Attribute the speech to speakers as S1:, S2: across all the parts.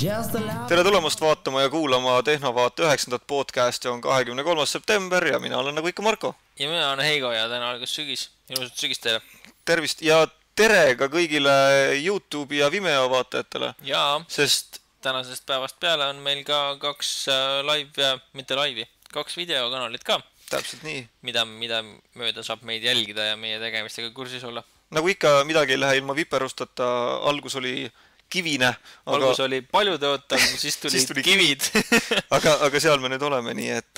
S1: Tere tulemast vaatama ja kuulama Tehnovaate 9. podcasti on 23. september ja mina olen nagu ikka Marko.
S2: Ja mina olen Heigo ja täna algas sügis. Ilusat sügist teile.
S1: Tervist ja tere ka kõigile YouTube ja Vimeo vaatajatele.
S2: Ja
S1: Sest
S2: tänasest päevast peale on meil ka kaks kaks videokanalit ka.
S1: Täpselt nii.
S2: Mida mööda saab meid jälgida ja meie tegemistega kursis olla.
S1: Nagu ikka midagi ei lähe ilma viperustata, algus oli kivine.
S2: Algus oli paljutõotav, siis tuli kivid.
S1: aga seal me nüüd oleme, nii et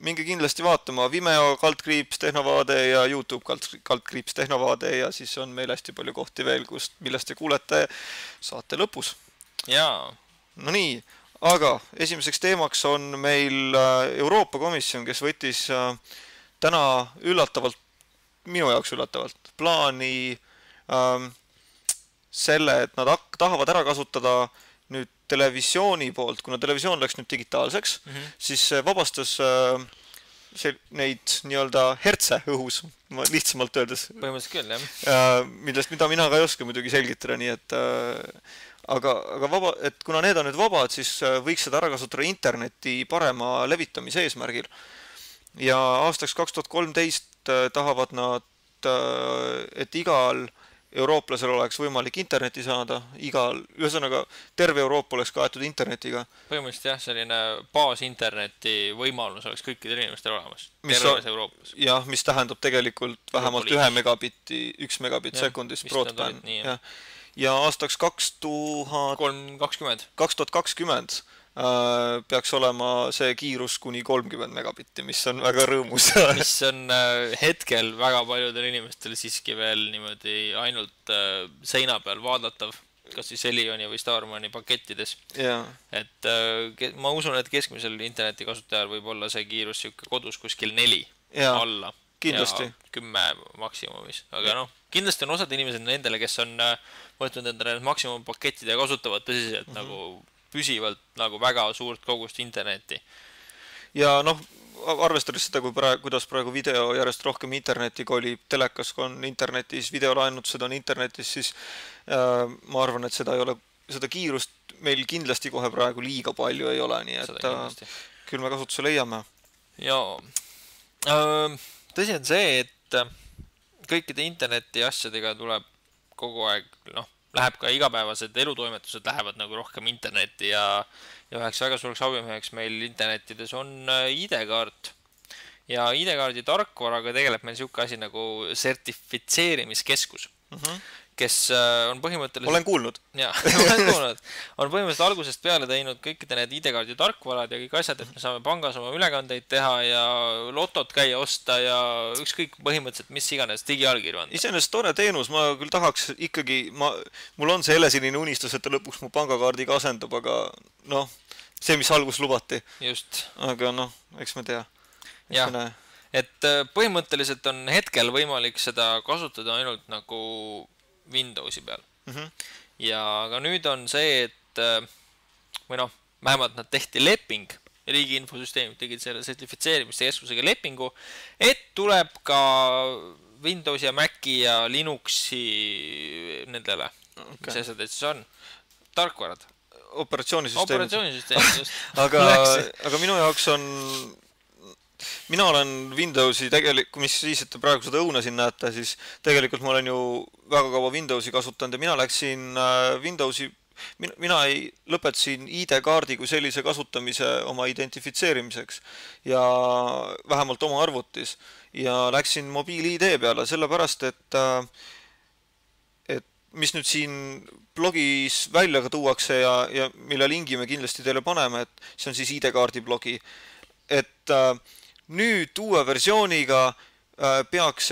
S1: minge kindlasti vaatama Vimeo /Tehnovaade ja YouTube /Tehnovaade ja siis on meil hästi palju kohti veel, millest te kuulete saate lõpus.
S2: Jaa.
S1: No nii, aga esimeseks teemaks on meil Euroopa Komisjon, kes võttis täna minu jaoks üllatavalt plaani selle, et nad tahavad ära kasutada nüüd televisiooni poolt, kuna televisioon läks nüüd digitaalseks, siis vabastas neid nii-öelda hertse õhus, lihtsamalt öeldes.
S2: Põhimõtteliselt küll, jah.
S1: Mida mina ka ei oska muidugi selgitada, nii et aga kuna need on nüüd vabad, siis võiks seda ära kasutada interneti parema levitamise eesmärgil. Ja aastaks 2013 tahavad nad, et igal eurooplasel oleks võimalik interneti saada, ühesõnaga terve Euroopa oleks kaetud internetiga.
S2: Põhimõtteliselt jah, selline baasinterneti võimalus oleks kõikidel inimestel olemas terves Euroopas.
S1: Jah, mis tähendab tegelikult vähemalt 1 megabitt sekundis broadband. Ja aastaks 2020 peaks olema see kiirus kuni 30 megabitti, mis on väga rõõmus.
S2: Mis on hetkel väga paljudel inimestel siiski veel niimoodi ainult seina peal vaadatav, kas siis Elioni või Starmani pakettides. Et ma usun, et keskmisel interneti kasutajal võib olla see kiirus kodus kuskil 4 alla
S1: kindlasti.
S2: Ja 10 maksimumis. Aga noh, kindlasti on osad inimesed nendele, kes on võtnud endale maksimumpakettid ja kasutavad tõsiselt nagu püsivalt nagu väga suurt kogust interneti. Ja
S1: noh, arvestades seda, kuidas praegu video järjest rohkem interneti kolib, telekas on internetis, videolaenutused on internetis, siis ma arvan, et seda kiirust meil kindlasti kohe praegu liiga palju ei ole, nii et küll me kasutuse leiame.
S2: Jaa. Tõsi on see, et kõikide interneti asjadega tuleb kogu aeg, läheb ka igapäevased elutoimetused lähevad nagu rohkem internetti ja üheks väga suureks abimeheks meil internetides on ID-kaart. Ja ID-kaardi tarkvaraga tegeleb meil siuke asi nagu sertifitseerimiskeskus, kes on põhimõtteliselt...
S1: Olen kuulnud.
S2: Jaa, olen kuulnud. On põhimõtteliselt algusest peale teinud kõikide need ID-kaardi tarkvarad ja kõik asjad, et me saame pangas oma ülekandeid teha ja lotot käia osta ja ükskõik põhimõtteliselt mis iganes digiallkirju anda.
S1: Iseenesest tore teenus, ma küll tahaks ikkagi, mul on see helesinine unistus, et ta lõpuks mu pangakaardiga asendub, aga see, mis algus lubati.
S2: Just.
S1: Aga eks me tea.
S2: Jah, et põhimõtteliselt on hetkel võimalik seda kasutada ainult nagu Windowsi peal. Ja aga nüüd on see, et vähemalt nad tehti leping, riigi infosüsteemid tegid selle sertifitseerimiste keskusega lepingu, et tuleb ka Windowsi ja Maci ja Linuxi nendele, mis asjad siis on, tarkvarad.
S1: Operatsioonisüsteemid, just. Aga minu jaoks on... Mina olen Windowsi mis siis, et te praegu seda õuna siin näete, siis tegelikult ma olen ju väga kaua Windowsi kasutanud ja mina läksin mina lõpetasin ID-kaardi kui sellise kasutamise oma identifitseerimiseks ja vähemalt oma arvutis ja läksin mobiil-ID peale, sellepärast, et mis nüüd siin blogis välja ka tuuakse ja mille lingi me kindlasti teile paneme, et see on siis ID-kaardi blogi, et nüüd uue versiooniga peaks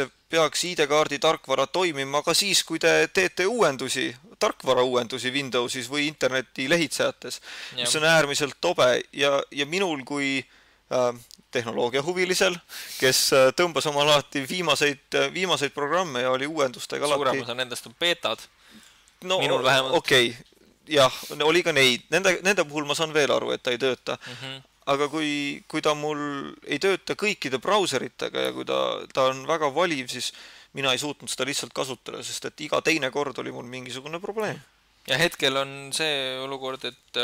S1: ID-kaardi tarkvara toimima ka siis, kui te teete tarkvara uuendusi Windowsis või interneti lehitsejates, mis on äärmiselt tobe ja minul kui tehnoloogia huvilisel, kes tõmbas oma alati viimaseid programme ja oli uuendustega alati.
S2: Suuremas on nendest beetad.
S1: Minul vähemalt. Okei, jah, oli ka neid. Nende puhul ma saan veel aru, et ta ei tööta. Aga kui ta mul ei tööta kõikide brauseritega ja kui ta on väga valiv, siis mina ei suutnud seda lihtsalt kasutada, sest et iga teine kord oli mul mingisugune probleem.
S2: ja hetkel on see olukord, et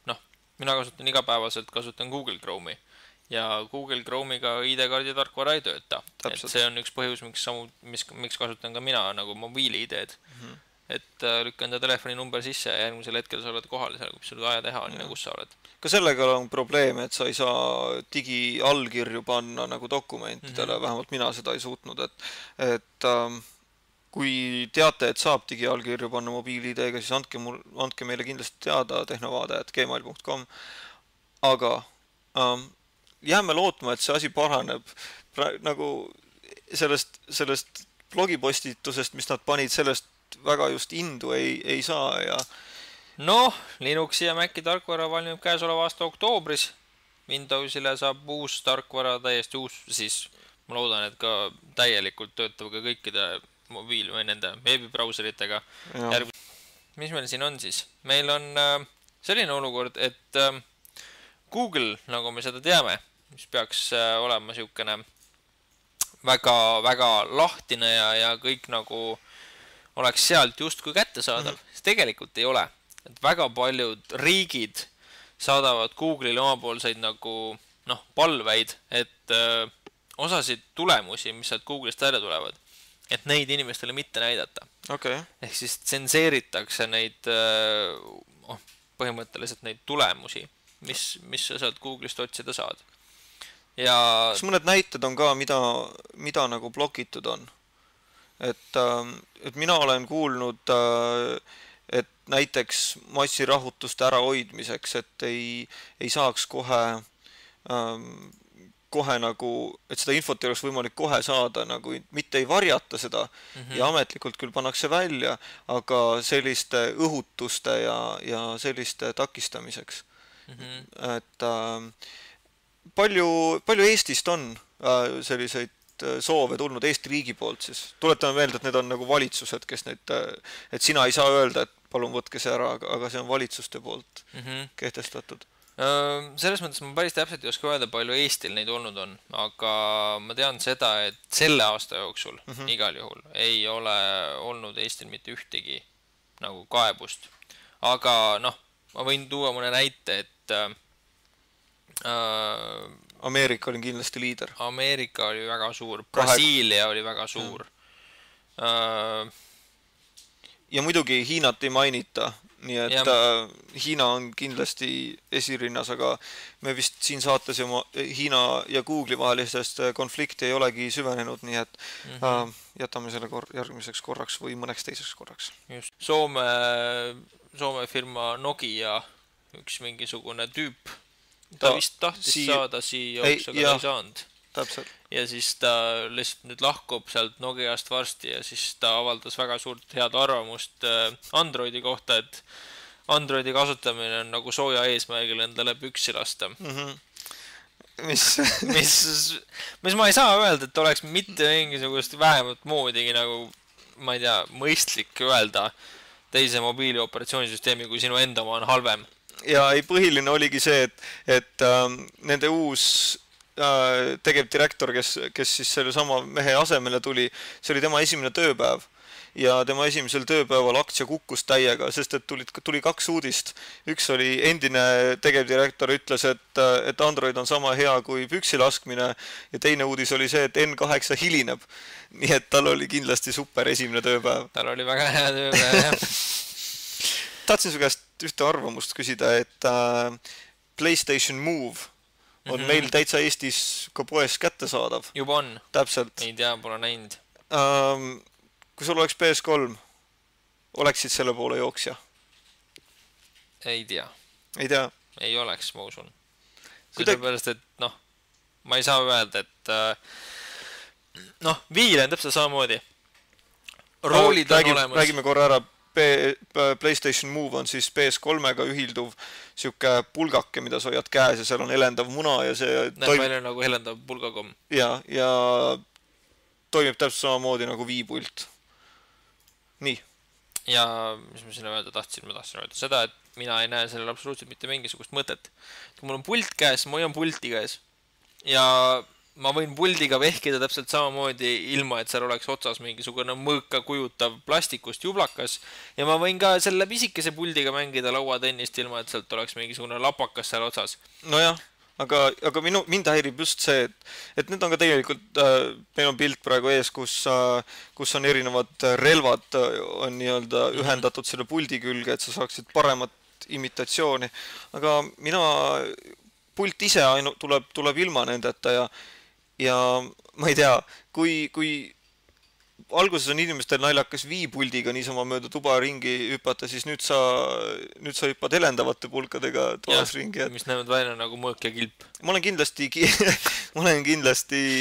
S2: noh, mina kasutan Google Chrome'i ja Google Chrome'iga ID-kaardi tarkvara ei tööta.
S1: Täpselt.
S2: Et see on üks põhjus, miks kasutan ka mina nagu mobiili-ID-d. Et lükka enda telefoninumber sisse ja järgmisel hetkel sa oled kohal seal, kui sul vaja teha, nii kus sa oled.
S1: Ka sellega on probleem, et sa ei saa digiallkirju panna nagu dokumentidele, vähemalt mina seda ei suutnud, et kui teate, et saab digiallkirju panna mobiil-ID-ga, siis andke meile kindlasti teada tehnovaade@gmail.com, aga jääme lootma, et see asi paraneb. Nagu sellest blogipostitusest, mis nad panid, sellest väga just indu ei saa ja
S2: noh, Linuxi ja Maci tarkvara valmib käesoleva aasta oktoobris. Windowsile saab uus tarkvara, täiesti uus, siis ma loodan, et ka täielikult töötab ka kõikide mobiil- või nende veebibrauseritega. Mis meil siin on siis? Meil on selline olukord, et Google, nagu me seda teame, mis peaks olema siukene väga lahtine ja kõik nagu oleks sealt justkui kättesaadav, siis tegelikult ei ole. Et väga paljud riigid saadavad Google'ile omapoolseid nagu palveid, et osasid tulemusi, mis sealt Google'ist välja tulevad, et neid inimestele mitte näidata.
S1: Okay.
S2: Ehk siis tsenseeritakse neid põhimõtteliselt neid tulemusi, mis sa sealt Google'ist otsida saad. Ja
S1: kas mõned näited on ka, mida nagu blokitud on? Et mina olen kuulnud, et näiteks massirahutuste ärahoidmiseks, et ei saaks kohe nagu, et seda infot ei oleks võimalik kohe saada, nagu mitte ei varjata seda ja ametlikult küll pannakse välja, aga selliste õhutuste ja selliste takistamiseks. Et palju Eestist on selliseid soove tulnud Eesti riigi poolt siis? Tuletame meelde, et need on nagu valitsused, kes neid, et sina ei saa öelda, et palun võtke see ära, aga see on valitsuste poolt kehtestatud.
S2: Selles mõttes ma päris täpselt ei oska öelda, palju Eestil neid olnud on, aga ma tean seda, et selle aasta jooksul igal juhul ei ole olnud Eestil mitte ühtegi nagu kaebust. Aga noh, ma võin tuua mõne näite, et
S1: Ameerika oli kindlasti liider.
S2: Ameerika oli väga suur, Brasiilia oli väga suur.
S1: Ja muidugi Hiinat ei mainita, nii et Hiina on kindlasti esirinnas, aga me vist siin saates Hiina ja Google'i vahelistest konflikti ei olegi süvenenud, nii et jätame selle järgmiseks korraks või mõneks teiseks korraks.
S2: Just. Soome firma Nokia, üks mingisugune tüüp, ta vist tahtis saada CEO-ks, aga ta ei saanud.
S1: Täpselt.
S2: Ja siis ta lihtsalt nüüd lahkub sealt Nokiast varsti ja siis ta avaldas väga suurt head arvamust Androidi kohta, et Androidi kasutamine on nagu sooja eesmärgil endale püksi lasta. Mis ma ei saa öelda, et oleks mitte mingisugust vähemalt moodigi nagu, ma ei tea, mõistlik öelda teise mobiili operatsioonisüsteemi, kui sinu enda oma on halvem.
S1: Ja ei põhiline oligi see, et nende uus tegevdirektor, kes siis selle sama mehe asemele tuli, see oli tema esimene tööpäev. Ja tema esimesel tööpäeval aktsia kukkus täiega, sest et tuli 2 uudist. Üks oli endine tegevdirektor ütles, et Android on sama hea kui püksi laskmine ja teine uudis oli see, et N8 hilineb. Nii et tal oli kindlasti super esimene tööpäev.
S2: Tal oli väga hea tööpäev.
S1: Tahtsin su käest ühte arvamust küsida, et PlayStation Move on meil täitsa Eestis ka poes kättesaadav.
S2: Juba on?
S1: Täpselt.
S2: Ei tea, pole näinud.
S1: Kui sul oleks PS3, oleksid selle poole jooksja?
S2: Ei tea.
S1: Ei tea?
S2: Ei oleks, ma usun. Sellepärast, et ma ei saa öelda, et viile on täpselt samamoodi. Roolid on olemas.
S1: Räägime korra ära. PlayStation Move on siis PS3-ga ühilduv siuke pulgake, mida sa hoiad käes ja seal on helendav muna ja see
S2: näeb välja nagu helendav pulgakomm.
S1: Ja toimib täpselt samamoodi nagu viipult. Nii.
S2: Ja mis ma sinna öelda tahtsin? Ma tahtsin öelda seda, et mina ei näe sellel absoluutselt mitte mingisugust mõtet. Kui mul on pult käes, ma hoian pulti käes. Ja ma võin puldiga vehkida täpselt samamoodi, ilma et seal oleks otsas mingisugune mõõka kujutav plastikust jublakas ja ma võin ka selle pisikese puldiga mängida lauatennist, ilma et sealt oleks mingisugune lapakas seal otsas.
S1: Nojah, aga mind häirib just see, et need on ka tegelikult, meil on pilt praegu ees, kus on erinevad relvad on nii-öelda ühendatud selle puldi külge, et sa saaksid paremat imitatsiooni, aga pult ise tuleb ilma nendeta ja ma ei tea, kui alguses on inimestel naljakas viipuldiga niisama mööda tuba ringi hüpata, siis nüüd sa hüppad helendavate pulkadega toas ringi.
S2: Mis näevad välja nagu mõõk ja kilp.
S1: Ma olen kindlasti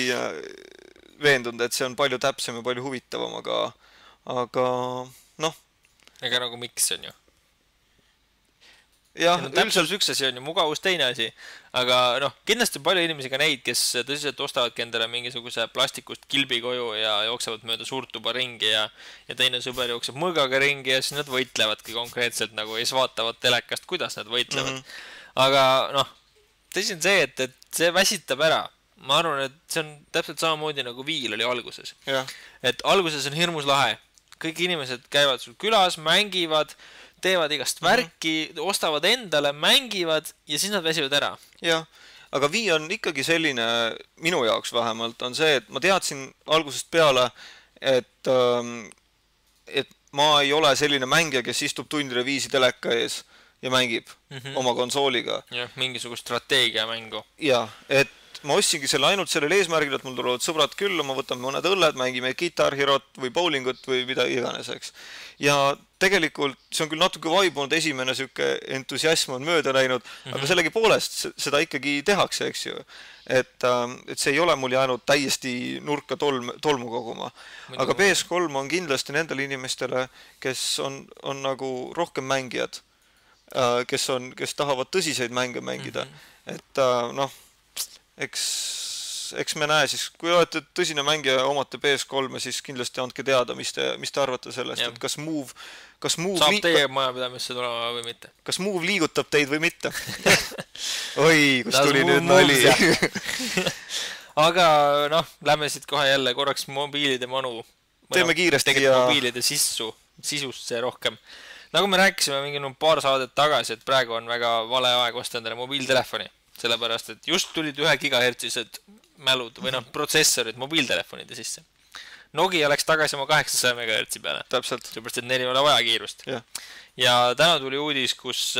S1: veendunud, et see on palju täpsem ja palju huvitavam, aga noh.
S2: Ega nagu miks on ju?
S1: Jah,
S2: täpselt üks asi on ju, mugavus teine asi, aga noh, kindlasti palju inimesi ka neid, kes tõsiselt ostavadki endale mingisuguse plastikust kilbi koju ja jooksevad mööda suurt tuba ringi ja teine sõber jookseb mõõgaga ringi ja siis nad võitlevadki konkreetselt nagu ja siis vaatavad telekast, kuidas nad võitlevad. Aga noh, tõsi on see, et see väsitab ära. Ma arvan, et see on täpselt samamoodi nagu viil oli alguses. Et alguses on hirmus lahe. Kõik inimesed käivad sul külas, mängivad, teevad igast värki, ostavad endale, mängivad ja siis nad väsivad ära.
S1: Jah, aga Wii on ikkagi selline, minu jaoks vähemalt, on see, et ma teadsin algusest peale, et ma ei ole selline mängija, kes istub tundide viisi teleka ees ja mängib oma konsooliga.
S2: Jah, mingisugust strateegiamängu.
S1: Jah, et ma ostsingi selle ainult sellel eesmärgil, et mul tulevad sõbrad külla, ma võtame mõned õlled, mängime Guitar Herot või bowlingut või mida iganes, eks. Ja tegelikult see on küll natuke vaibunud, esimene süke entusiasm on mööda läinud, aga sellegi poolest seda ikkagi tehakse, eks ju. Et see ei ole mul jäänud täiesti nurka tolmu koguma. Aga PS3 on kindlasti nendele inimestele, kes on nagu rohkem mängijad, kes tahavad tõsiseid mänge mängida. Et noh, eks me näe siis, kui olete tõsine mängija omate PS3, siis kindlasti andke teada, mis te arvate sellest, et kas Move
S2: saab teie majapidamisse tulema või mitte.
S1: Kas Move liigutab teid või mitte? Oi, kus tuli nüüd nali.
S2: Aga noh, lähme siit kohe jälle korraks mobiilide manu.
S1: Teeme kiiresti
S2: ja mobiilide sisusse rohkem. Nagu me rääkisime mingi paar saadet tagasi, et praegu on väga vale aeg osta endale mobiiltelefoni. Sellepärast, et just tulid 1 gigahertsised mälud või protsessorid mobiiltelefonide sisse. Nokia läks tagasi oma 800 MHz peale.
S1: Täpselt.
S2: Sellepärast, et neil ei ole vaja kiirust. Ja täna tuli uudis, kus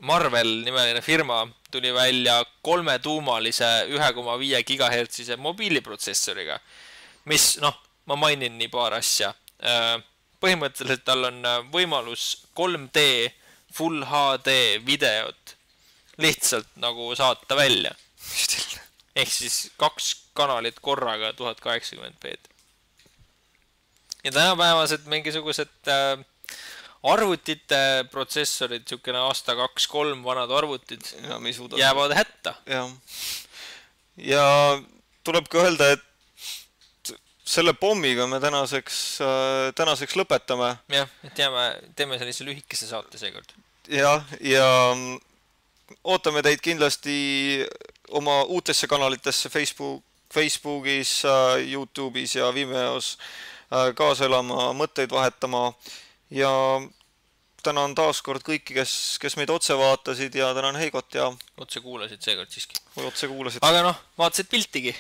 S2: Marvel nimeline firma tuli välja 3-tuumalise 1,5 gigahertsise mobiiliprotsessoriga, mis, noh, ma mainin nii paar asja. Põhimõtteliselt tal on võimalus 3D Full HD videot lihtsalt nagu saata välja. Ehk siis 2 kanalit korraga 1080p. Ja tänapäevased mingisugused arvutite protsessorid, siukene aasta 2-3 vanad arvutid jäävad hätta.
S1: Ja tuleb ka öelda, et selle pommiga me tänaseks lõpetame.
S2: Jah, et teeme sellise lühikese saate seekord.
S1: Ja ootame teid kindlasti oma uutesse kanalitesse Facebookis, YouTube'is ja Vimeos kaasa elama, mõtteid vahetama ja tänan taaskord kõiki, kes meid otse vaatasid ja tänan Heigot ja
S2: otse kuulasid seekord siiski.
S1: Või otse kuulasid.
S2: Aga noh, vaatasid piltigi.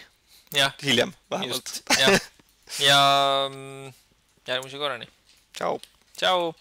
S1: Hiljem, vähemalt.
S2: Ja järgmise korrani.
S1: Tšau.
S2: Tšau.